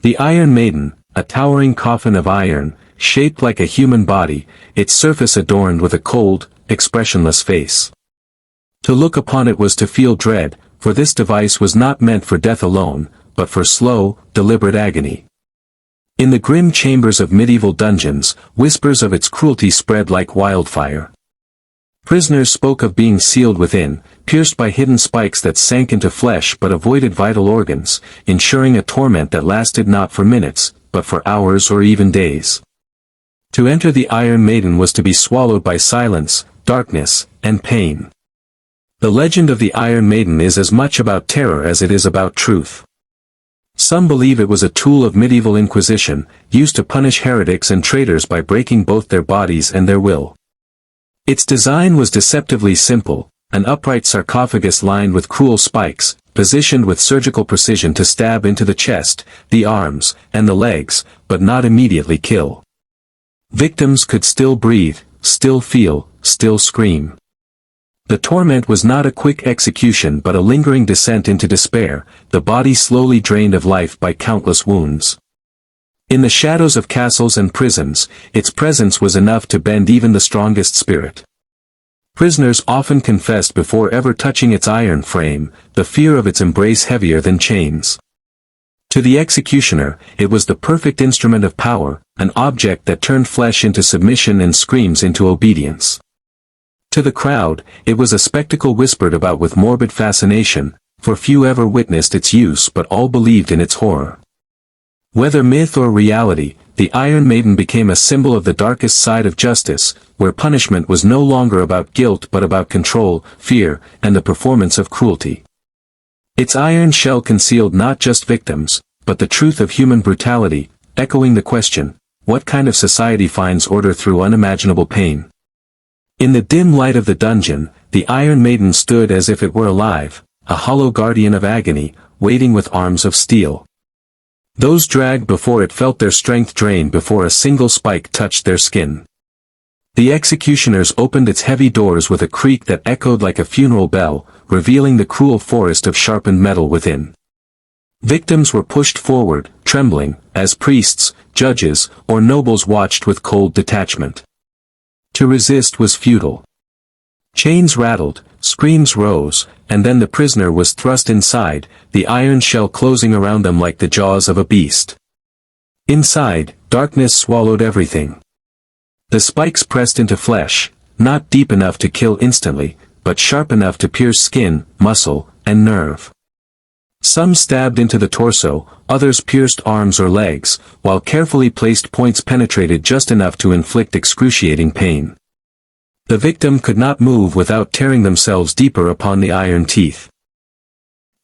The Iron Maiden, a towering coffin of iron, shaped like a human body, its surface adorned with a cold, expressionless face. To look upon it was to feel dread, for this device was not meant for death alone, but for slow, deliberate agony. In the grim chambers of medieval dungeons, whispers of its cruelty spread like wildfire. Prisoners spoke of being sealed within, pierced by hidden spikes that sank into flesh but avoided vital organs, ensuring a torment that lasted not for minutes, but for hours or even days. To enter the Iron Maiden was to be swallowed by silence, darkness, and pain. The legend of the Iron Maiden is as much about terror as it is about truth. Some believe it was a tool of medieval inquisition, used to punish heretics and traitors by breaking both their bodies and their will. Its design was deceptively simple, an upright sarcophagus lined with cruel spikes, positioned with surgical precision to stab into the chest, the arms, and the legs, but not immediately kill. Victims could still breathe, still feel, still scream. The torment was not a quick execution but a lingering descent into despair, the body slowly drained of life by countless wounds. In the shadows of castles and prisons, its presence was enough to bend even the strongest spirit. Prisoners often confessed before ever touching its iron frame, the fear of its embrace heavier than chains. To the executioner, it was the perfect instrument of power, an object that turned flesh into submission and screams into obedience. To the crowd, it was a spectacle whispered about with morbid fascination, for few ever witnessed its use but all believed in its horror. Whether myth or reality, the Iron Maiden became a symbol of the darkest side of justice, where punishment was no longer about guilt but about control, fear, and the performance of cruelty. Its iron shell concealed not just victims, but the truth of human brutality, echoing the question, what kind of society finds order through unimaginable pain? In the dim light of the dungeon, the Iron Maiden stood as if it were alive, a hollow guardian of agony, waiting with arms of steel. Those dragged before it felt their strength drain before a single spike touched their skin. The executioners opened its heavy doors with a creak that echoed like a funeral bell, revealing the cruel forest of sharpened metal within. Victims were pushed forward, trembling, as priests, judges, or nobles watched with cold detachment. To resist was futile. Chains rattled, screams rose, and then the prisoner was thrust inside, the iron shell closing around them like the jaws of a beast. Inside, darkness swallowed everything. The spikes pressed into flesh, not deep enough to kill instantly, but sharp enough to pierce skin, muscle, and nerve. Some stabbed into the torso, others pierced arms or legs, while carefully placed points penetrated just enough to inflict excruciating pain. The victim could not move without tearing themselves deeper upon the iron teeth.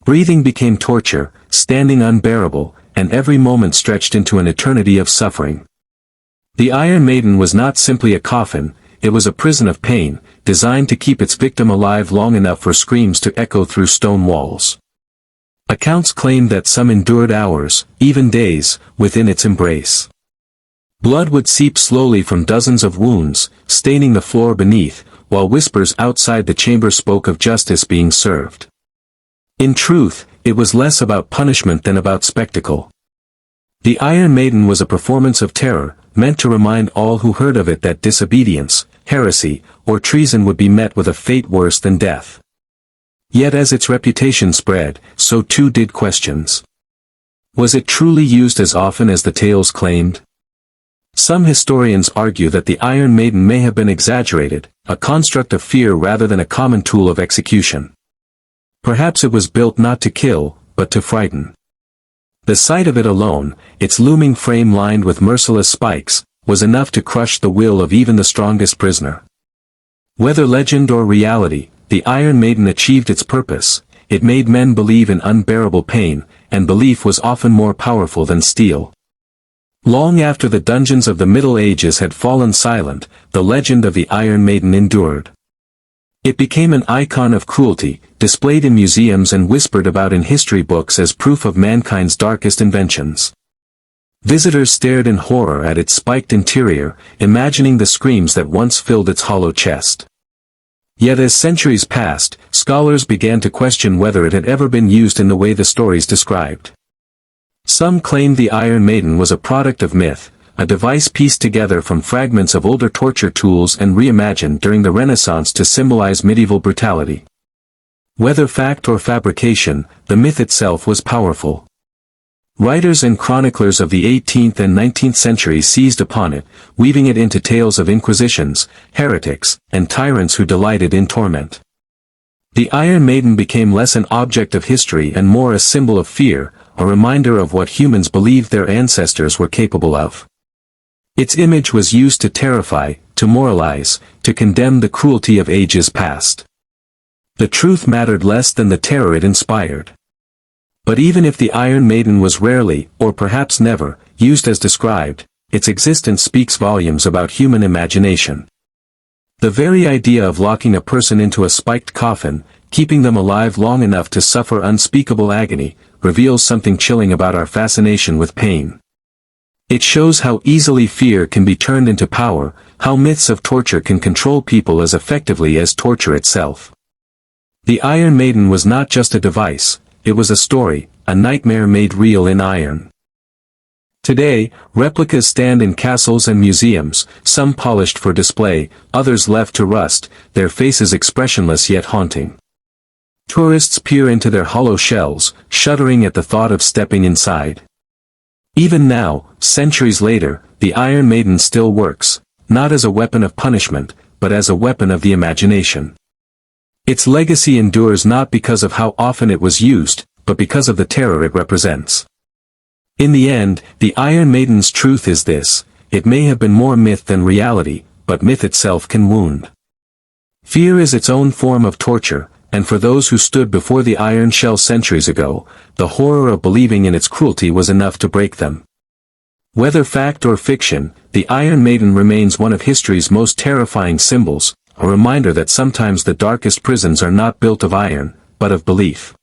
Breathing became torture, standing unbearable, and every moment stretched into an eternity of suffering. The Iron Maiden was not simply a coffin, it was a prison of pain, designed to keep its victim alive long enough for screams to echo through stone walls. Accounts claimed that some endured hours, even days, within its embrace. Blood would seep slowly from dozens of wounds, staining the floor beneath, while whispers outside the chamber spoke of justice being served. In truth, it was less about punishment than about spectacle. The Iron Maiden was a performance of terror, meant to remind all who heard of it that disobedience, heresy, or treason would be met with a fate worse than death. Yet as its reputation spread, so too did questions. Was it truly used as often as the tales claimed? Some historians argue that the Iron Maiden may have been exaggerated, a construct of fear rather than a common tool of execution. Perhaps it was built not to kill, but to frighten. The sight of it alone, its looming frame lined with merciless spikes, was enough to crush the will of even the strongest prisoner. Whether legend or reality, the Iron Maiden achieved its purpose, it made men believe in unbearable pain, and belief was often more powerful than steel. Long after the dungeons of the Middle Ages had fallen silent, the legend of the Iron Maiden endured. It became an icon of cruelty, displayed in museums and whispered about in history books as proof of mankind's darkest inventions. Visitors stared in horror at its spiked interior, imagining the screams that once filled its hollow chest. Yet as centuries passed, scholars began to question whether it had ever been used in the way the stories described. Some claim the Iron Maiden was a product of myth, a device pieced together from fragments of older torture tools and reimagined during the Renaissance to symbolize medieval brutality. Whether fact or fabrication, the myth itself was powerful. Writers and chroniclers of the 18th and 19th centuries seized upon it, weaving it into tales of inquisitions, heretics, and tyrants who delighted in torment. The Iron Maiden became less an object of history and more a symbol of fear, a reminder of what humans believed their ancestors were capable of. Its image was used to terrify, to moralize, to condemn the cruelty of ages past. The truth mattered less than the terror it inspired. But even if the Iron Maiden was rarely, or perhaps never, used as described, its existence speaks volumes about human imagination. The very idea of locking a person into a spiked coffin, keeping them alive long enough to suffer unspeakable agony, reveals something chilling about our fascination with pain. It shows how easily fear can be turned into power, how myths of torture can control people as effectively as torture itself. The Iron Maiden was not just a device, it was a story, a nightmare made real in iron. Today, replicas stand in castles and museums, some polished for display, others left to rust, their faces expressionless yet haunting. Tourists peer into their hollow shells, shuddering at the thought of stepping inside. Even now, centuries later, the Iron Maiden still works, not as a weapon of punishment, but as a weapon of the imagination. Its legacy endures not because of how often it was used, but because of the terror it represents. In the end, the Iron Maiden's truth is this: it may have been more myth than reality, but myth itself can wound. Fear is its own form of torture, and for those who stood before the iron shell centuries ago, the horror of believing in its cruelty was enough to break them. Whether fact or fiction, the Iron Maiden remains one of history's most terrifying symbols, a reminder that sometimes the darkest prisons are not built of iron, but of belief.